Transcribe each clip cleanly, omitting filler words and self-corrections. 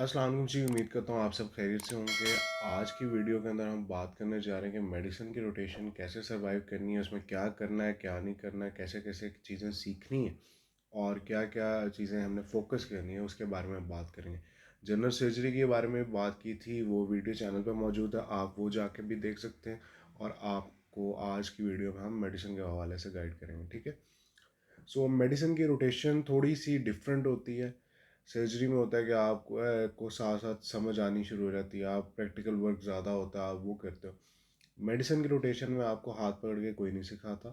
अस्सलाम वालेकुम जी। उम्मीद करता हूँ आप सब खैरियत से होंगे। आज की वीडियो के अंदर हम बात करने जा रहे हैं कि मेडिसिन की रोटेशन कैसे सरवाइव करनी है, उसमें क्या करना है, क्या नहीं करना है, कैसे कैसे चीज़ें सीखनी है और क्या क्या चीज़ें हमने फोकस करनी है, उसके बारे में बात करेंगे। जनरल सर्जरी के बारे में बात की थी, वो वीडियो चैनल पर मौजूद है, आप वो जाके भी देख सकते हैं। और आपको आज की वीडियो में हम मेडिसिन के हवाले से गाइड करेंगे, ठीक है। सो मेडिसिन की रोटेशन थोड़ी सी डिफरेंट होती है। सर्जरी में होता है कि आपको को साथ साथ समझ आनी शुरू हो जाती है, आप प्रैक्टिकल वर्क ज़्यादा होता है, आप वो करते हो। मेडिसिन की रोटेशन में आपको हाथ पकड़ के कोई नहीं सिखाता,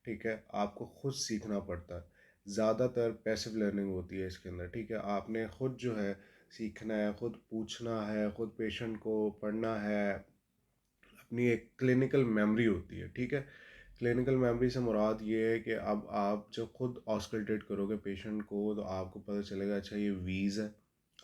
ठीक है, आपको खुद सीखना पड़ता है। ज़्यादातर पैसिव लर्निंग होती है इसके अंदर, ठीक है। आपने खुद जो है सीखना है, खुद पूछना है, खुद पेशेंट को पढ़ना है। अपनी एक क्लिनिकल मेमोरी होती है, ठीक है। क्लिनिकल मेमोरी से मुराद ये है कि अब आप जब खुद ऑस्कल्टेट करोगे पेशेंट को तो आपको पता चलेगा अच्छा ये वीज़ है।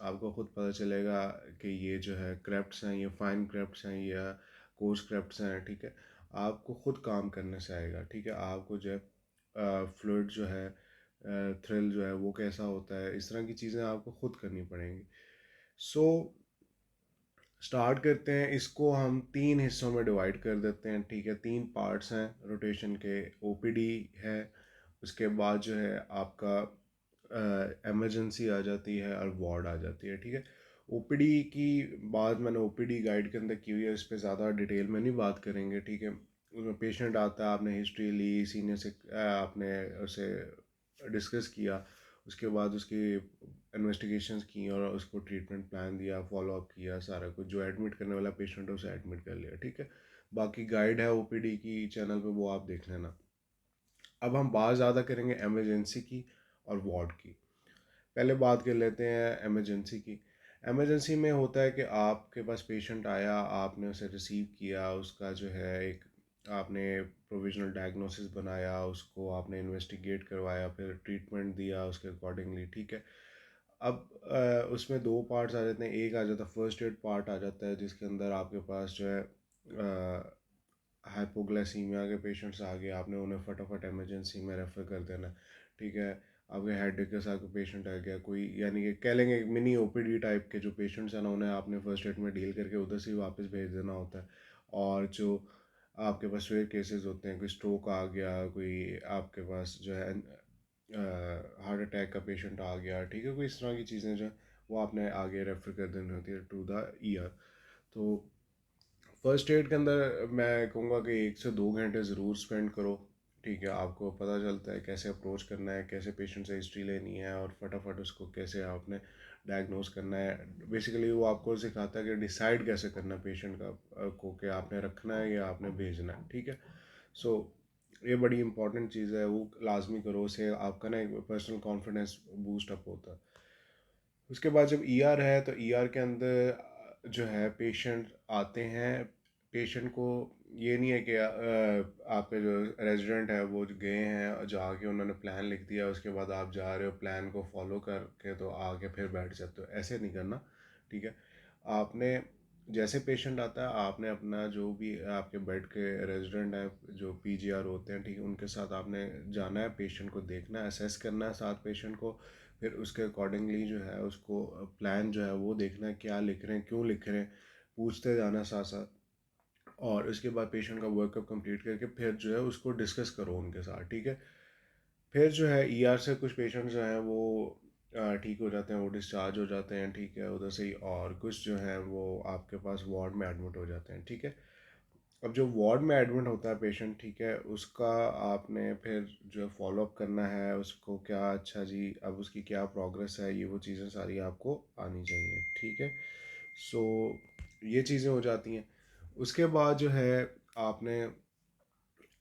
आपको खुद पता चलेगा कि ये जो है क्रेप्ट्स हैं, ये फाइन क्रेप्ट्स हैं या कोर्स क्रेप्ट्स हैं, ठीक है। आपको खुद काम करने से आएगा, ठीक है। आपको जो है फ्लूइड जो है, थ्रिल जो है वो कैसा होता है, इस तरह की चीज़ें आपको खुद करनी पड़ेंगी। सो स्टार्ट करते हैं। इसको हम तीन हिस्सों में डिवाइड कर देते हैं, ठीक है। तीन पार्ट्स हैं रोटेशन के। ओपीडी है, उसके बाद जो है आपका एमरजेंसी आ जाती है और वार्ड आ जाती है, ठीक है। ओपीडी की बात मैंने ओपीडी गाइड के अंदर की हुई है, इस पर ज़्यादा डिटेल में नहीं बात करेंगे, ठीक है। उसमें पेशेंट आता है, आपने हिस्ट्री ली, सीनियर से आपने उसे डिस्कस किया, उसके बाद उसकी इन्वेस्टिगेशंस की और उसको ट्रीटमेंट प्लान दिया, फॉलो अप किया, सारा कुछ। जो एडमिट करने वाला पेशेंट है उसे एडमिट कर लिया, ठीक है। बाकी गाइड है ओपीडी की चैनल पे, वो आप देख लेना। अब हम बात ज़्यादा करेंगे एमरजेंसी की और वार्ड की। पहले बात कर लेते हैं एमरजेंसी की। एमरजेंसी में होता है कि आपके पास पेशेंट आया, आपने उसे रिसीव किया, उसका जो है एक आपने प्रोविजनल डायग्नोसिस बनाया, उसको आपने इन्वेस्टिगेट करवाया, फिर ट्रीटमेंट दिया उसके अकॉर्डिंगली, ठीक है। अब उसमें दो पार्ट्स आ जाते हैं। एक आ जाता है फर्स्ट एड पार्ट आ जाता है, जिसके अंदर आपके पास जो है हाइपोग्लाइसीमिया के पेशेंट्स आ गए, आपने उन्हें फटाफट इमरजेंसी में रेफ़र कर देना, ठीक है। आपके हेडेक के साथ कोई पेशेंट आ गया, कोई यानी कि कह लेंगे मिनी ओपीडी टाइप के जो पेशेंट्स हैं ना, उन्हें आपने फर्स्ट एड में डील करके उधर से ही वापस भेज देना होता है। और जो आपके पास रेयर केसेस होते हैं, कोई स्ट्रोक आ गया, कोई आपके पास जो है हार्ट अटैक का पेशेंट आ गया, ठीक है, कोई इस तरह की चीज़ें जो हैं वो आपने आगे रेफ़र कर देनी होती है टू द ईआर। तो फर्स्ट एड के अंदर मैं कहूँगा कि 1 से 2 घंटे ज़रूर स्पेंड करो, ठीक है। आपको पता चलता है कैसे अप्रोच करना है, कैसे पेशेंट से हिस्ट्री लेनी है और फटाफट उसको कैसे आपने डायग्नोस करना है। बेसिकली वो आपको सिखाता है कि डिसाइड कैसे करना है पेशेंट का को, कि आपने रखना है या आपने भेजना है, ठीक है। सो ये बड़ी इंपॉर्टेंट चीज़ है, वो लाजमी करो, उससे आपका ना एक पर्सनल कॉन्फिडेंस बूस्ट अप होता है। उसके बाद जब ईआर है तो ईआर के अंदर जो है पेशेंट आते हैं। पेशेंट को ये नहीं है कि आपके जो रेजिडेंट है वो गए हैं जाके उन्होंने प्लान लिख दिया, उसके बाद आप जा रहे हो प्लान को फॉलो करके तो आके फिर बैठ जाते हो, ऐसे नहीं करना, ठीक है। आपने जैसे पेशेंट आता है आपने अपना जो भी आपके बेड के रेजिडेंट हैं जो पीजीआर होते हैं, ठीक है, उनके साथ आपने जाना है, पेशेंट को देखना है, असेस करना है साथ पेशेंट को। फिर उसके अकॉर्डिंगली जो है उसको प्लान जो है वो देखना है, क्या लिख रहे हैं, क्यों लिख रहे हैं, पूछते जाना साथ साथ। और उसके बाद पेशेंट का वर्कअप कंप्लीट करके फिर जो है उसको डिस्कस करो उनके साथ, ठीक है। फिर जो है ईआर से कुछ पेशेंट जो हैं वो ठीक हो जाते हैं, वो डिस्चार्ज हो जाते हैं, ठीक है, उधर से ही। और कुछ जो हैं वो आपके पास वार्ड में एडमिट हो जाते हैं, ठीक है। अब जो वार्ड में एडमिट होता है पेशेंट, ठीक है, उसका आपने फिर जो फॉलो अप करना है उसको, क्या अच्छा जी अब उसकी क्या प्रोग्रेस है, ये वो चीज़ें सारी आपको आनी चाहिए, ठीक है। सो ये चीज़ें हो जाती हैं। उसके बाद जो है आपने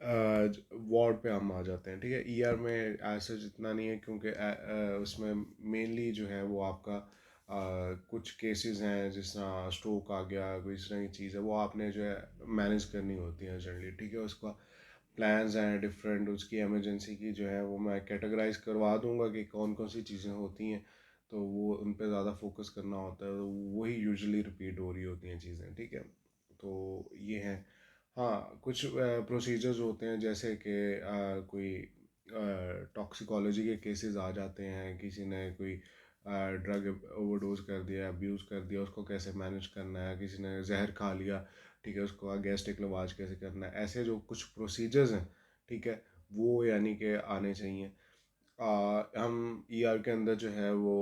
वार्ड पे हम आ जाते हैं, ठीक है। ईआर में ऐसे जितना नहीं है, क्योंकि उसमें मेनली जो है वो आपका कुछ केसेस हैं, जिस तरह स्ट्रोक आ गया, कोई इस तरह की चीज़ है, वो आपने जो है मैनेज करनी होती है जनरली, ठीक है। उसका प्लान्स हैं डिफरेंट, उसकी इमरजेंसी की जो है वो मैं कैटेगराइज करवा दूंगा कि कौन कौन सी चीज़ें होती हैं, तो वो उन पे ज़्यादा फोकस करना होता है, तो वही यूजुअली रिपीट हो रही होती हैं चीज़ें, ठीक है। तो ये है। हाँ, कुछ प्रोसीजर्स होते हैं, जैसे कि कोई टॉक्सिकोलॉजी के केसेस आ जाते हैं, किसी ने कोई ड्रग ओवरडोज कर दिया, अब्यूज़ कर दिया, उसको कैसे मैनेज करना है, किसी ने जहर खा लिया, ठीक है, उसको गैस्ट्रिक लवाज कैसे करना है, ऐसे जो कुछ प्रोसीजर्स हैं, ठीक है, वो यानी कि आने चाहिए। हम ईआर के अंदर जो है वो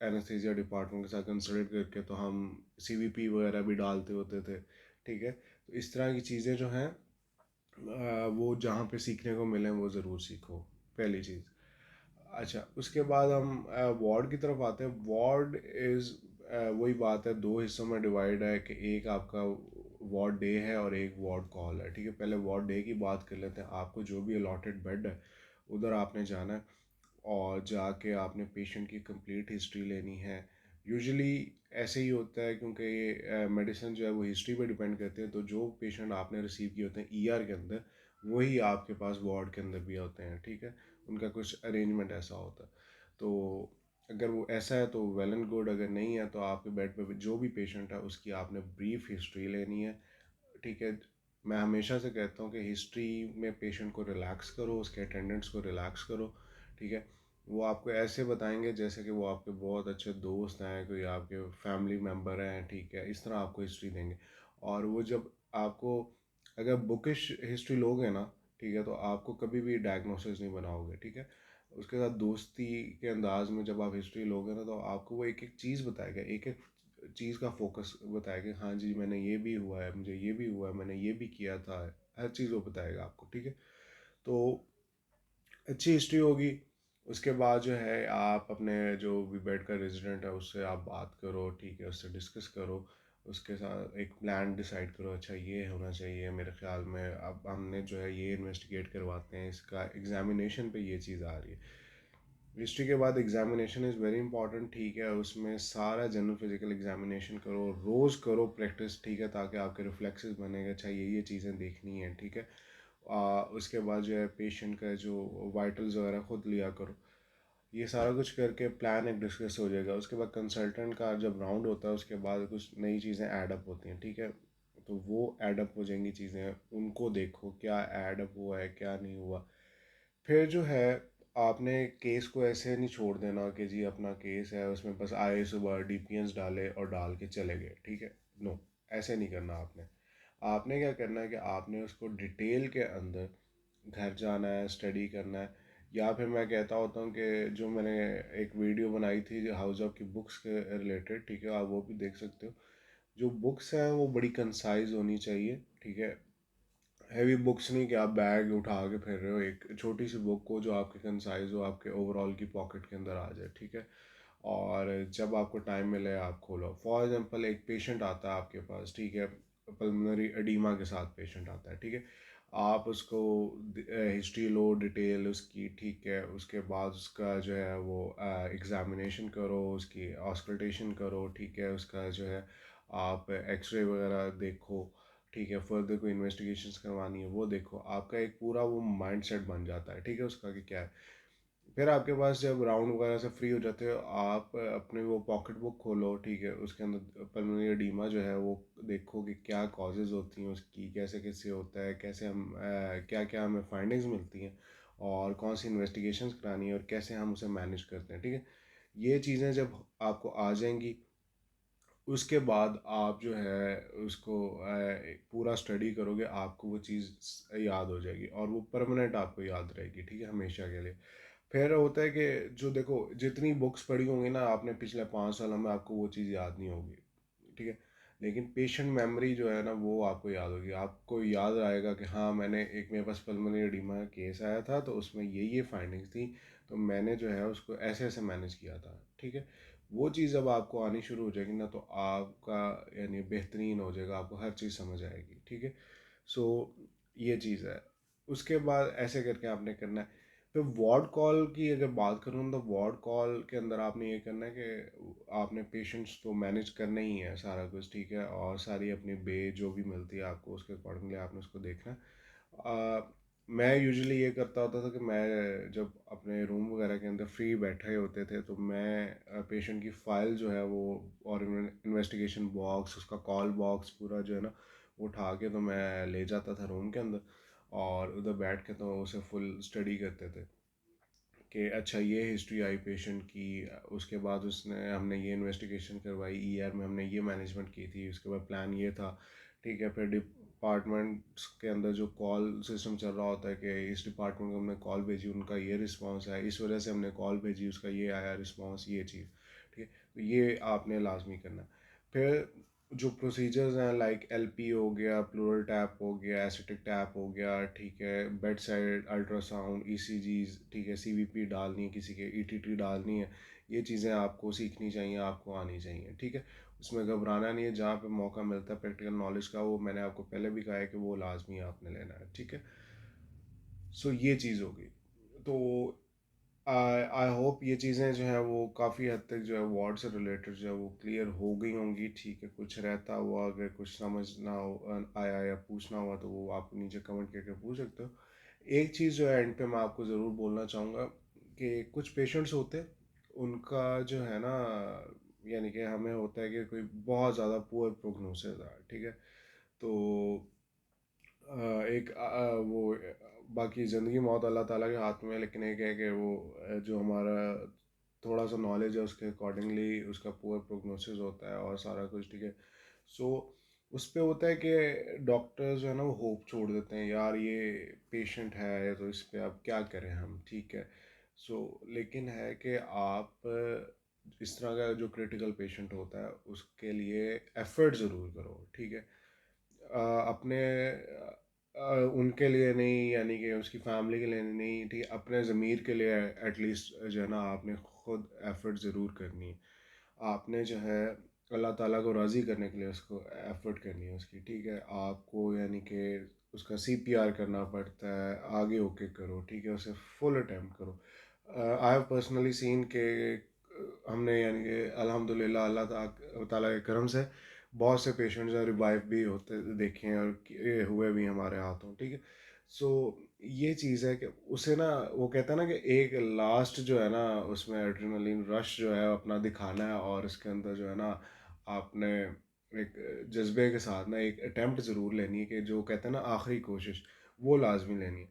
एनेस्थीसिया डिपार्टमेंट के साथ कंसल्ट करके तो हम सीवीपी वगैरह भी डालते होते थे, ठीक है। तो इस तरह की चीज़ें जो हैं वो जहाँ पे सीखने को मिले वो ज़रूर सीखो, पहली चीज़। अच्छा, उसके बाद हम वार्ड की तरफ आते हैं। वार्ड इज़ वही बात है, दो हिस्सों में डिवाइड है कि एक आपका वार्ड डे है और एक वार्ड कॉल है, ठीक है। पहले वार्ड डे की बात कर लेते हैं। आपको जो भी अलॉटेड बेड है उधर आपने जाना है और जाके आपने पेशेंट की कंप्लीट हिस्ट्री लेनी है। यूजुअली ऐसे ही होता है क्योंकि ये मेडिसिन जो है वो हिस्ट्री पे डिपेंड करते हैं, तो जो पेशेंट आपने रिसीव किए होते हैं ईआर के अंदर वही आपके पास वार्ड के अंदर भी होते हैं, ठीक है। उनका कुछ अरेंजमेंट ऐसा होता है। तो अगर वो ऐसा है तो वेल एंड गुड, अगर नहीं है तो आपके बेड पे जो भी पेशेंट है उसकी आपने ब्रीफ हिस्ट्री लेनी है, ठीक है। मैं हमेशा से कहता हूँ कि हिस्ट्री में पेशेंट को रिलैक्स करो, उसके अटेंडेंट्स को रिलैक्स करो, ठीक है। वो आपको ऐसे बताएंगे जैसे कि वो आपके बहुत अच्छे दोस्त हैं, कोई आपके फैमिली मेम्बर हैं, ठीक है, इस तरह आपको हिस्ट्री देंगे। और वो जब आपको, अगर बुकिश हिस्ट्री लोगे ना, ठीक है, तो आपको कभी भी डायग्नोसिस नहीं बनाओगे, ठीक है। उसके साथ दोस्ती के अंदाज में जब आप हिस्ट्री लोगे ना तो आपको वो एक एक चीज़ बताएगा, एक एक चीज़ का फोकस बताएगा, हाँ जी मैंने ये भी हुआ है, मुझे ये भी हुआ है, मैंने ये भी किया था, हर चीज़ वो बताएगा आपको, ठीक है। तो अच्छी हिस्ट्री होगी। उसके बाद जो है आप अपने जो भी बेड का रेजिडेंट है उससे आप बात करो, ठीक है, उससे डिस्कस करो, उसके साथ एक प्लान डिसाइड करो, अच्छा ये होना चाहिए मेरे ख्याल में, अब हमने जो है ये इन्वेस्टिगेट करवाते हैं, इसका एग्जामिनेशन पे ये चीज़ आ रही है। हिस्ट्री के बाद एग्जामिनेशन इज़ वेरी इंपॉर्टेंट, ठीक है, उसमें सारा जनरल फिजिकल एग्जामिनेशन करो, रोज़ करो प्रैक्टिस, ठीक है, ताकि आपके रिफ्लेक्सेस बनेगा, अच्छा ये चीज़ें देखनी है, ठीक है। उसके बाद जो है पेशेंट का जो वाइटल्स वगैरह खुद लिया करो, ये सारा कुछ करके प्लान एक डिस्कस हो जाएगा। उसके बाद कंसल्टेंट का जब राउंड होता है उसके बाद कुछ नई चीज़ें ऐडअप होती हैं, ठीक है, तो वो ऐडअप हो जाएंगी चीज़ें, उनको देखो क्या ऐडअप हुआ है क्या नहीं हुआ। फिर जो है आपने केस को ऐसे नहीं छोड़ देना कि जी अपना केस है उसमें बस आए सुबह डीपीएस डाले और डाल के चले गए, ठीक है, नो, ऐसे नहीं करना आपने। आपने क्या करना है कि आपने उसको डिटेल के अंदर घर जाना है, स्टडी करना है। या फिर मैं कहता होता हूँ कि जो मैंने एक वीडियो बनाई थी जो हाउस ऑफ की बुक्स के रिलेटेड, ठीक है, आप वो भी देख सकते हो। जो बुक्स हैं वो बड़ी कंसाइज होनी चाहिए, ठीक है। हैवी बुक्स नहीं कि आप बैग उठा के फिर रहे हो, एक छोटी सी बुक को जो आपके कंसाइज हो, आपके ओवरऑल की पॉकेट के अंदर आ जाए, ठीक है। और जब आपको टाइम मिले आप खोलो। फॉर एग्जांपल एक पेशेंट आता है आपके पास, ठीक है, पल्मोनरी एडीमा के साथ पेशेंट आता है, ठीक है। आप उसको हिस्ट्री लो डिटेल उसकी, ठीक है, उसके बाद उसका जो है वो एग्ज़ामिनेशन करो, उसकी ऑस्कल्टेशन करो, ठीक है, उसका जो है आप एक्सरे वगैरह देखो, ठीक है, फर्दर कोई इन्वेस्टिगेशंस करवानी है वो देखो, आपका एक पूरा वो माइंड सेट बन जाता है, ठीक है, उसका कि क्या है। फिर आपके पास जब राउंड वगैरह से फ्री हो जाते हो आप अपने वो पॉकेट बुक खोलो, ठीक है, उसके अंदर पल्मोनरी एडीमा जो है वो देखो कि क्या कॉजेज़ होती हैं उसकी, कैसे कैसे होता है, कैसे हम क्या क्या हमें फाइंडिंग्स मिलती हैं और कौन सी इन्वेस्टिगेशंस करानी है और कैसे हम उसे मैनेज करते हैं, ठीक है। ये चीज़ें जब आपको आ जाएंगी उसके बाद आप जो है उसको पूरा स्टडी करोगे, आपको वो चीज़ याद हो जाएगी और वो परमानेंट आपको याद रहेगी, ठीक है, हमेशा के लिए। फिर होता है कि जो देखो जितनी बुक्स पढ़ी होंगी ना आपने पिछले 5 सालों में आपको वो चीज़ याद नहीं होगी, ठीक है। लेकिन पेशेंट मेमोरी जो है ना वो आपको याद होगी, आपको याद आएगा कि हाँ मैंने एक मेरे पास पल्मोनरी एडीमा केस आया था तो उसमें ये फाइंडिंग्स थी, तो मैंने जो है उसको ऐसे ऐसे मैनेज किया था, ठीक है। वो चीज़ जब आपको आनी शुरू हो जाएगी ना तो आपका यानी बेहतरीन हो जाएगा, आपको हर चीज़ समझ आएगी, ठीक है। सो ये चीज़ है। उसके बाद ऐसे करके आपने करना है। तो वार्ड कॉल की अगर बात करूँ तो वार्ड कॉल के अंदर आपने ये करना है कि आपने पेशेंट्स तो मैनेज करना ही है सारा कुछ, ठीक है, और सारी अपनी बे जो भी मिलती है आपको उसके अकॉर्डिंगली आपने उसको देखना है। मैं यूजुअली ये करता होता था कि मैं जब अपने रूम वगैरह के अंदर फ्री बैठे होते थे तो मैं पेशेंट की फ़ाइल जो है वो और इन्वेस्टिगेशन बॉक्स उसका कॉल बॉक्स पूरा जो है ना वो उठा के तो मैं ले जाता था रूम के अंदर और उधर बैठ के तो उसे फुल स्टडी करते थे कि अच्छा ये हिस्ट्री आई पेशेंट की, उसके बाद उसने हमने ये इन्वेस्टिगेशन करवाई, ईआर में हमने ये मैनेजमेंट की थी, उसके बाद प्लान ये था, ठीक है। फिर डिपार्टमेंट्स के अंदर जो कॉल सिस्टम चल रहा होता है कि इस डिपार्टमेंट को हमने कॉल भेजी, उनका ये रिस्पांस है, इस वजह से हमने कॉल भेजी, उसका ये आया रिस्पांस, ये चीज़, ठीक है। तो ये आपने लाजमी करना है। फिर जो प्रोसीजर्स हैं लाइक एलपी हो गया, प्लूरल टैप हो गया, एसिटिक टैप हो गया, ठीक है, बेड साइड अल्ट्रासाउंड, ईसीजीज, ठीक है, सीवीपी डालनी है, किसी के ईटीटी डालनी है, ये चीज़ें आपको सीखनी चाहिए, आपको आनी चाहिए, ठीक है। उसमें घबराना नहीं है, जहाँ पे मौका मिलता है प्रैक्टिकल नॉलेज का, वो मैंने आपको पहले भी कहा है कि वो लाजमी आपने लेना है, ठीक है। सो ये चीज़ होगी। तो आई होप ये चीज़ें जो है वो काफ़ी हद तक जो है वार्ड से रिलेटेड जो है वो क्लियर हो गई होंगी, ठीक है। कुछ रहता हुआ अगर कुछ समझ ना हो आया या पूछना हुआ तो वो आप नीचे कमेंट करके पूछ सकते हो। एक चीज़ जो है एंड पे मैं आपको ज़रूर बोलना चाहूँगा कि कुछ पेशेंट्स होते हैं, उनका जो है ना, यानी कि हमें होता है कि कोई बहुत ज़्यादा पुअर प्रोग्नोसिस है, ठीक है। तो एक वो बाकी ज़िंदगी मौत अल्लाह ताला के हाथ में है, लेकिन एक है कि वो जो हमारा थोड़ा सा नॉलेज है उसके अकॉर्डिंगली उसका पुअर प्रोग्नोसिस होता है और सारा कुछ, ठीक है। सो उस पे होता है कि डॉक्टर्स जो है ना वो होप छोड़ देते हैं, यार ये पेशेंट है तो इस पे अब क्या करें हम, ठीक है। सो लेकिन है कि आप इस तरह का जो क्रिटिकल पेशेंट होता है उसके लिए एफर्ट ज़रूर करो, ठीक है। अपने उनके लिए नहीं, यानी कि उसकी फैमिली के लिए नहीं, ठीक है, अपने ज़मीर के लिए एटलीस्ट जो है ना आपने खुद एफर्ट ज़रूर करनी है। आपने जो है अल्लाह ताला को राज़ी करने के लिए उसको एफर्ट करनी है उसकी, ठीक है। आपको यानी कि उसका सीपीआर करना पड़ता है, आगे होके करो, ठीक है, उसे फुल अटेम्प्ट करो। आई हैव पर्सनली सीन के हमने यानी कि अल्हम्दुलिल्लाह अल्लाह ताला के करम से बहुत से पेशेंट्स रिवाइव भी होते देखे हैं और हुए भी हमारे हाथों, ठीक है। सो ये चीज़ है कि उसे ना वो कहता है ना कि एक लास्ट जो है ना उसमें एड्रेनलिन रश जो है अपना दिखाना है, और इसके अंदर जो है ना आपने एक जज्बे के साथ ना एक अटेम्प्ट ज़रूर लेनी है कि जो कहते हैं ना आखिरी कोशिश, वो लाजमी लेनी है।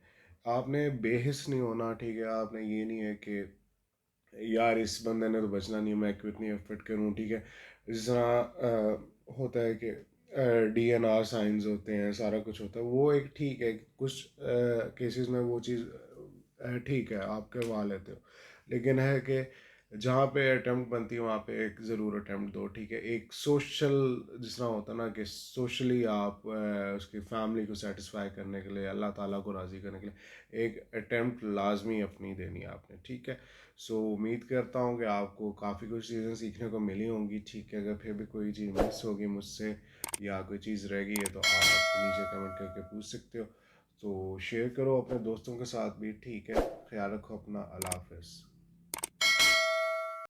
आपने बेहिस नहीं होना, ठीक है। आपने ये नहीं है कि यार इस बंदे ने तो बचना नहीं, मैं क्यों इतनी एफर्ट करूँ, ठीक है। जिस तरह होता है कि डीएनआर साइंस होते हैं, सारा कुछ होता है, वो एक ठीक है, कुछ केसेस में वो चीज़ ठीक है आप करवा लेते हो, लेकिन है कि जहाँ पे अटेम्प्ट बनती है वहाँ पे एक ज़रूर अटेम्प्ट दो, ठीक है। एक सोशल जिस तरह होता है ना कि सोशली आप उसकी फैमिली को सेटिस्फाई करने के लिए, अल्लाह ताला को राज़ी करने के लिए एक अटेम्प्ट लाजमी अपनी देनी है आपने, ठीक है। सो उम्मीद करता हूँ कि आपको काफ़ी कुछ चीज़ें सीखने को मिली होंगी, ठीक है। अगर फिर भी कोई चीज़ मिस होगी मुझसे या कोई चीज़ रह गई है तो आप नीचे कमेंट करके पूछ सकते हो। तो शेयर करो अपने दोस्तों के साथ भी, ठीक है। ख्याल रखो अपना, अल्लाह हाफ़िज़।